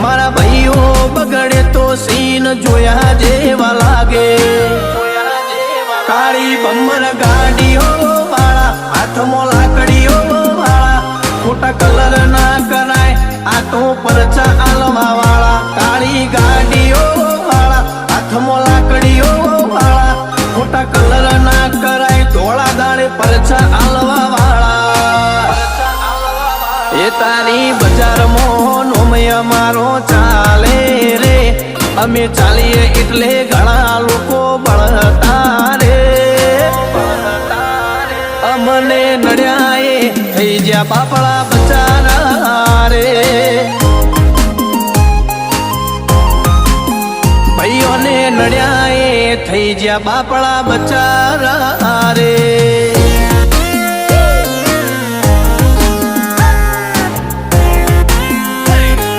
મારા ભાઈઓ બગડે તો સીન જોયા જેવા લાગે કાળી બમ્બર ગાડીઓ વાળા હાથમાં લાકડીઓ વાળા ખોટા કલર ના કરાય આ તો પરચા આલવા વાળા કાળી ગાડીઓ વાળા હાથમાં લાકડીઓ વાળા ખોટા કલર ના કરાય ધોળા દાડે પરચા આલવા વાળા એ તારી બજારમાં નોમય મારો ચાલે રે અમે ચાલીએ એટલે ઘણા લોકો બળતા રે અમને નડ્યા એ થઈ જ્યાં બાપડા બચારા રે ભાઈઓને નડ્યા એ થઈ જ્યાં બાપડા બચારા રે